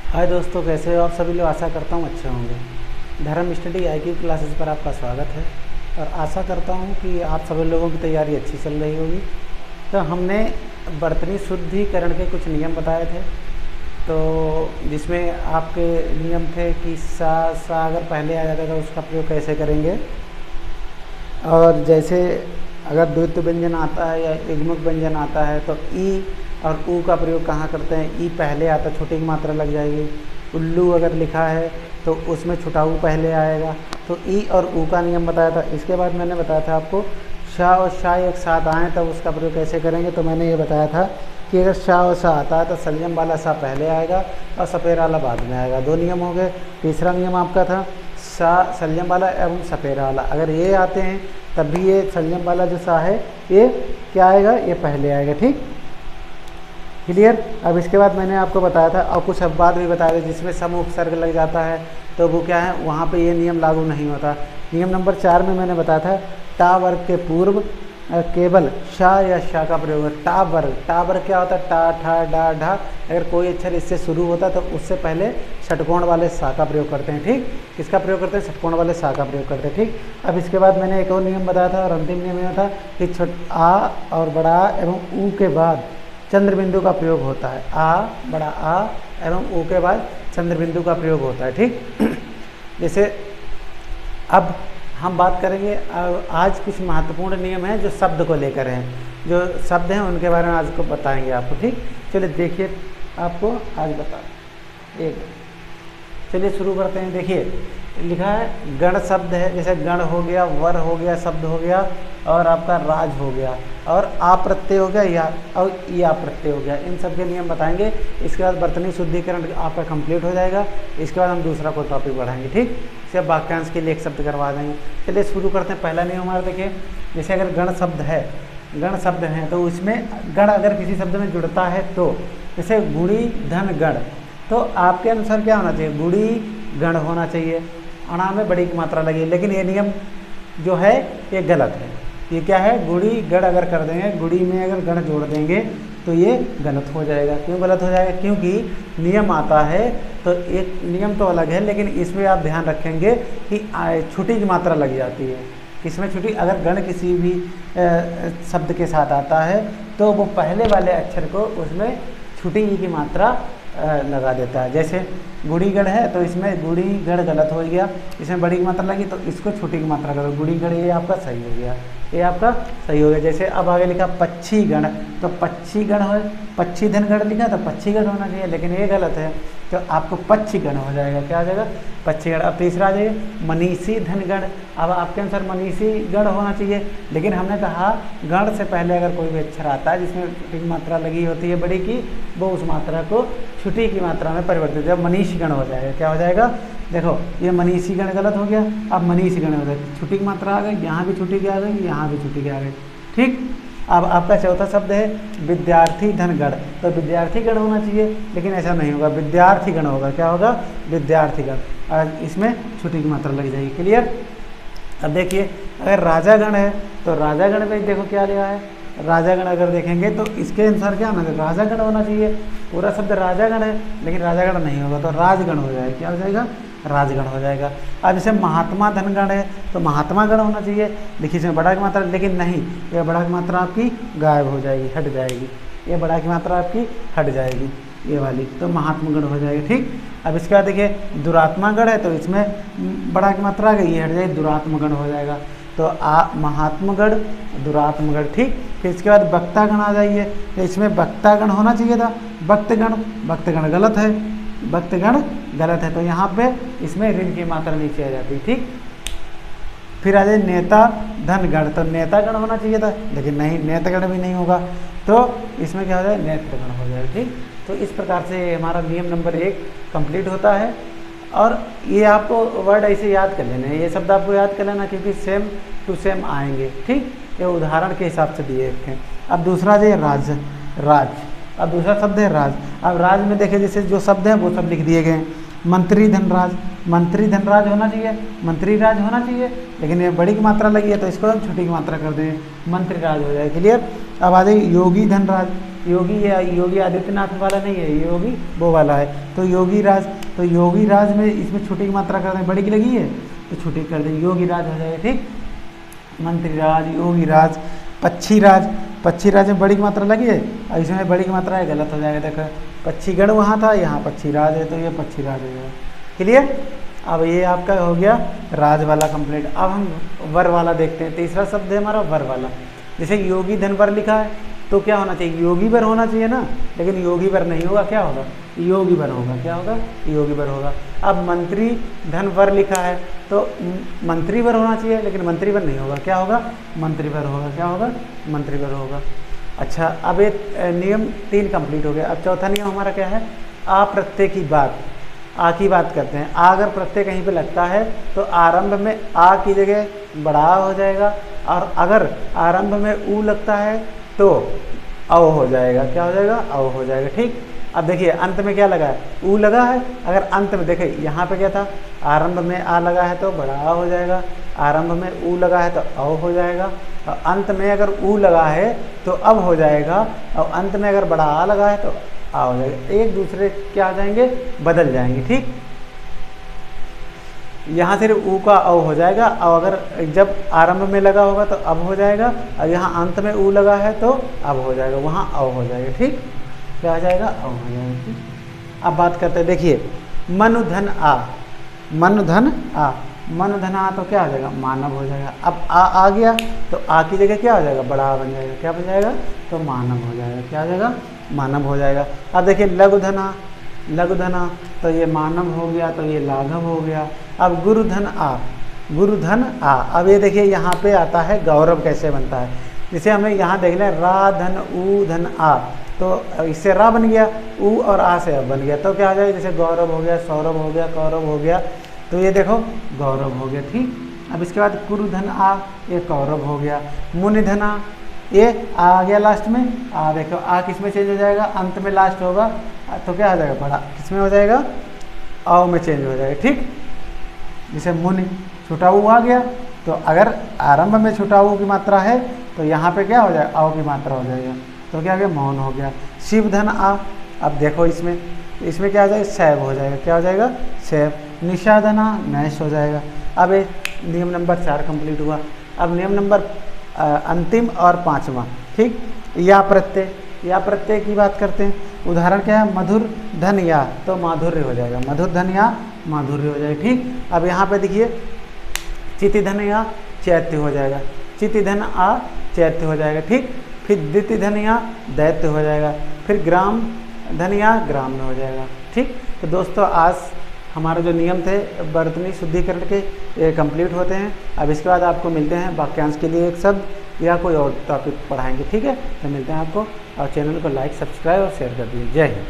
हाय दोस्तों, कैसे हो आप सभी लोग। आशा करता हूँ अच्छे होंगे। धर्म स्टडी IQ क्लासेस पर आपका स्वागत है और आशा करता हूँ कि आप सभी लोगों की तैयारी अच्छी चल रही होगी। तो हमने बर्तनी शुद्धिकरण के कुछ नियम बताए थे, तो जिसमें आपके नियम थे कि सा अगर पहले आ जाता तो उसका प्रयोग कैसे करेंगे, और जैसे अगर द्वित्व व्यंजन आता है या युग्मक व्यंजन आता है तो ई और ऊ का प्रयोग कहाँ करते हैं। ई पहले आता, छोटी की मात्रा लग जाएगी। उल्लू अगर लिखा है तो उसमें छोटा ऊ पहले आएगा। तो ई और ऊ का नियम बताया था। इसके बाद मैंने बताया था आपको शाह और शाह एक साथ आएँ तब उसका प्रयोग कैसे करेंगे। तो मैंने ये बताया था कि अगर शाह और शाह आता है तो संयम वाला शाह पहले आएगा और सपेरा वाला बाद में आएगा। दो नियम हो गए। तीसरा नियम आपका था शाह संयम वाला एवं सपेरा वाला, अगर ये आते हैं तब भी ये संयम वाला जो शाह है ये क्या आएगा, ये पहले आएगा। ठीक, क्लियर। अब इसके बाद मैंने आपको बताया था और कुछ अपवाद भी बताया था जिसमें सम उपसर्ग लग जाता है तो वो क्या है, वहाँ पे ये नियम लागू नहीं होता। नियम नंबर 4 में मैंने बताया था टा वर्ग के पूर्व केवल शा या शा का प्रयोग है। टा वर्ग क्या होता है, टा ठा डा ढा, अगर कोई अक्षर इससे शुरू होता है तो उससे पहले षटकोण वाले सा का प्रयोग करते हैं। ठीक, किसका प्रयोग करते हैं, षटकोण वाले सा का प्रयोग करते हैं। ठीक, अब इसके बाद मैंने एक और नियम बताया था और अंतिम नियम यह था कि आ और बड़ा आ एवं ऊ के बाद चंद्र बिंदु का प्रयोग होता है। आ बड़ा आ एवं ऊ के बाद चंद्र बिंदु का प्रयोग होता है। ठीक, जैसे अब हम बात करेंगे आज कुछ महत्वपूर्ण नियम हैं जो शब्द को लेकर हैं, जो शब्द हैं उनके बारे में आज को बताएंगे आपको। ठीक, चलिए देखिए आपको आज बता एक, चलिए शुरू करते हैं। देखिए लिखा है गण शब्द है, जैसे गण हो गया, वर हो गया, शब्द हो गया और आपका राज हो गया और आप प्रत्यय हो गया या और या प्रत्यय हो गया। इन सब के नियम बताएंगे। इसके बाद बर्तनी शुद्धिकरण आपका कंप्लीट हो जाएगा। इसके बाद हम दूसरा कोई टॉपिक बढ़ाएंगे। ठीक, इसे वाक्यांश के लिए एक शब्द करवा देंगे। चलिए शुरू करते हैं। पहला नियम हमारा देखिए, जैसे अगर गण शब्द है तो उसमें गण अगर किसी शब्द में जुड़ता है तो जैसे गुणी धन गण, तो आपके अनुसार क्या होना चाहिए, गुणी गण होना चाहिए। अणा में बड़ी की मात्रा लगी, लेकिन ये नियम जो है ये गलत है। ये क्या है, गुड़ी गण अगर कर देंगे, गुड़ी में अगर गण जोड़ देंगे तो ये गलत हो जाएगा। क्यों गलत हो जाएगा, क्योंकि नियम आता है तो एक नियम तो अलग है, लेकिन इसमें आप ध्यान रखेंगे कि छुट्टी की मात्रा लग जाती है। किसमें छुट्टी, अगर गण किसी भी शब्द के साथ आता है तो वो पहले वाले अक्षर को उसमें छुट्टी की मात्रा लगा देता है। जैसे गुड़ी गढ़ है तो इसमें गुड़ी गढ़ गलत हो गया, इसमें बड़ी की मात्रा लगी तो इसको छोटी की मात्रा करो, गुड़ी गढ़, ये आपका सही हो गया, ये आपका सही हो गया। जैसे अब आगे लिखा पक्षी गण, तो पक्षी गण हो, पक्षी धन गण लिखा तो पक्षी गण होना चाहिए, लेकिन ये गलत है तो आपको पक्षी गण हो जाएगा। क्या हो जाएगा, पक्षी गण। अब तीसरा आ जाइए मनीषी धन गण। अब आपके अनुसार मनीषी गण होना चाहिए, लेकिन हमने कहा गण से पहले अगर कोई भी अक्षर आता है जिसमें छोटी मात्रा लगी होती है बड़ी की, वो उस मात्रा को छुट्टी की मात्रा में परिवर्तित, जब मनीष गण हो जाएगा। क्या हो जाएगा, देखो ये मनीषी गण गलत हो गया, अब मनीषी गण हो जाएगा, छुट्टी की मात्रा आ गई, यहाँ भी छुट्टी की आ गई, यहाँ भी छुट्टी की आ गई। ठीक, अब आपका चौथा शब्द है विद्यार्थी धन गण, तो विद्यार्थी गण होना चाहिए, लेकिन ऐसा नहीं होगा, विद्यार्थी गण होगा। क्या होगा, विद्यार्थी गण, और इसमें छुट्टी की मात्रा लग जाएगी। क्लियर। अब देखिए अगर राजा गण है तो राजा गण में देखो क्या लिया है, राजा गण अगर देखेंगे तो इसके अनुसार क्या होना चाहिए, राजा गण होना चाहिए। पूरा शब्द राजा गण है, लेकिन राजा गण नहीं होगा तो राजगण हो जाएगा। क्या हो जाएगा, राजगण हो जाएगा। अब जैसे महात्मा धनगण है तो महात्मा गण होना चाहिए, देखिए इसमें बड़ा की मात्रा, लेकिन नहीं, ये बड़ा की मात्रा आपकी गायब हो जाएगी, हट जाएगी, ये बड़ा की मात्रा आपकी हट जाएगी, ये वाली, तो महात्मा गण हो जाएगा। ठीक, अब इसके बाद देखिए दुरात्मा गण है तो इसमें बड़ा की मात्रा आ गई, ये हट जाएगी, दुरात्मा गण हो जाएगा। तो महात्मगण, दुरात्मगण। ठीक, फिर इसके बाद वक्तागण आ जाइए, तो इसमें वक्तागण होना चाहिए था, वक्तगण गलत है, वक्तगण गलत है, तो यहाँ पे इसमें ऋण की मात्रा नीचे आ जाती है। ठीक, फिर आ जाए नेता धन गण, तो नेतागण होना चाहिए था, लेकिन नहीं, नेतगण भी नहीं होगा, तो इसमें क्या हो जाए, नेत्रगण हो जाएगा। ठीक, तो इस प्रकार से हमारा नियम नंबर 1 कंप्लीट होता है। और ये आपको वर्ड ऐसे याद कर लेना है, ये शब्द आपको याद कर लेना, क्योंकि सेम टू सेम आएंगे। ठीक, ये उदाहरण के हिसाब से दिए हैं। अब दूसरा जो है राज, अब दूसरा शब्द है राज। अब राज में देखिए जैसे जो शब्द हैं वो सब लिख दिए गए हैं। मंत्री धनराज, मंत्री धनराज होना चाहिए, मंत्री राज होना चाहिए, लेकिन ये बड़ी की मात्रा लगी है तो इसको हम छोटी की मात्रा कर दें, मंत्री राज हो जाए। क्लियर। अब आ जाइए योगी धनराज, योगी, ये योगी आदित्यनाथ वाला नहीं है, योगी वो वाला है। तो योगी राज, तो योगी राज में इसमें छोटी की मात्रा कर दें, बड़ी की लगी है तो छोटी कर दें, योगी राज हो जाएगा। ठीक, मंत्री राज, योगी राज, पक्षी राज, पक्षी राज में बड़ी की मात्रा लगी है और इसमें बड़ी की मात्रा है, गलत हो जाएगा। देखो पक्षीगण वहाँ था, यहाँ पक्षी राज है, तो ये पक्षी राज हो जाएगा। क्लियर। अब ये आपका हो गया राज वाला कंप्लीट। अब हम वर वाला देखते हैं। तीसरा शब्द है हमारा वर वाला। जैसे योगी धन वर लिखा है तो क्या होना चाहिए, योगी वर होना चाहिए ना, लेकिन योगी वर नहीं होगा, क्या होगा, योगी वर होगा। क्या होगा, योगी वर होगा। अब मंत्री धन वर लिखा है तो मंत्री वर होना चाहिए, लेकिन मंत्री वर नहीं होगा, क्या होगा, मंत्री वर होगा। क्या होगा, मंत्री वर होगा। अच्छा, अब ये नियम 3 कंप्लीट हो गया। अब चौथा नियम हमारा क्या है, आ प्रत्यय की बात, आ की बात करते हैं। आ अगर प्रत्यय कहीं पे लगता है तो आरंभ में आ की जगह बड़ा हो जाएगा, और अगर आरंभ में ऊ लगता है तो अव हो जाएगा। क्या हो जाएगा, अव हो जाएगा। ठीक। अब देखिए अंत में क्या लगा है, ऊ लगा है। अगर अंत में देखिए यहाँ पे क्या था, आरंभ में आ लगा है तो बड़ा आ हो जाएगा, आरंभ में ऊ लगा है तो अव हो जाएगा, और अंत में अगर ऊ लगा है तो अब हो जाएगा, और अंत में अगर बड़ा आ लगा है तो आ हो जाएगा। एक दूसरे क्या हो जाएंगे, बदल जाएंगे। ठीक, यहाँ सिर्फ ऊ का अव हो जाएगा, और अगर जब आरंभ में लगा होगा तो अब हो जाएगा, और यहाँ अंत में ऊ लगा है तो अब हो जाएगा, वहाँ अव हो जाएगा। ठीक, क्या हो जाएगा, अव हो जाएगा। ठीक, अब बात करते हैं। देखिए मनु धन आ, मनु धन आ, मनु धन आ तो क्या हो जाएगा, मानव हो जाएगा। अब आ गया तो आ की जगह क्या हो जाएगा, बड़ा बन जाएगा। क्या बन जाएगा, तो मानव हो जाएगा। क्या हो जाएगा, मानव हो जाएगा। अब देखिए लघु धना, लघु धना तो ये मानव हो गया, तो ये लाघव हो गया। अब गुरुधन आ, गुरुधन आ। अब ये देखिए यहाँ पे आता है गौरव कैसे बनता है। जैसे हमें यहाँ देख लें, रा धन ऊ धन आ, तो इससे रा बन गया, ऊ और आ से अब बन गया, तो क्या हो जाएगा, जैसे गौरव हो गया, सौरभ हो गया, कौरव हो गया, तो ये देखो गौरव हो गया। ठीक। अब इसके बाद कुरुधन आ, ये कौरव हो गया। मुनिधना, ये आ गया लास्ट में, आ देखो आ किस में चेंज हो जाएगा, अंत में लास्ट होगा, तो क्या हो जाएगा, बड़ा किस में हो जाएगा, अव में चेंज हो जाएगा। ठीक। जैसे मुनि, छोटा ऊ आ गया, तो अगर आरंभ में छोटा ऊ की मात्रा है तो यहाँ पे क्या हो जाएगा, अव की मात्रा हो जाएगा, तो क्या हो गया, मौन हो गया। शिवधन आ, अब देखो इसमें, इसमें क्या हो जाएगा, शैव हो जाएगा। क्या हो जाएगा, शैव। निषाधना, नैश हो जाएगा। अब ये नियम नंबर 4 कंप्लीट हुआ। अब नियम नंबर अंतिम और 5वां। ठीक, या प्रत्यय, या प्रत्यय की बात करते हैं। उदाहरण क्या है, मधुर धन या, तो माधुर्य हो जाएगा, मधुर धन या माधुर्य हो जाएगा। ठीक। अब यहाँ पे देखिए चिति धन या चैत्य हो जाएगा, चिति धन आ चैत्य हो जाएगा। ठीक। फिर द्विति धन या दैत्य हो जाएगा, फिर ग्राम धन या ग्राम में हो जाएगा। ठीक। तो दोस्तों आज हमारे जो नियम थे वर्तनी शुद्धिकरण के, ये कंप्लीट होते हैं। अब इसके बाद आपको मिलते हैं वाक्यांश के लिए एक शब्द या कोई और टॉपिक पढ़ाएंगे। ठीक है, तो मिलते हैं आपको, और चैनल को लाइक, सब्सक्राइब और शेयर कर दीजिए। जय हिंद।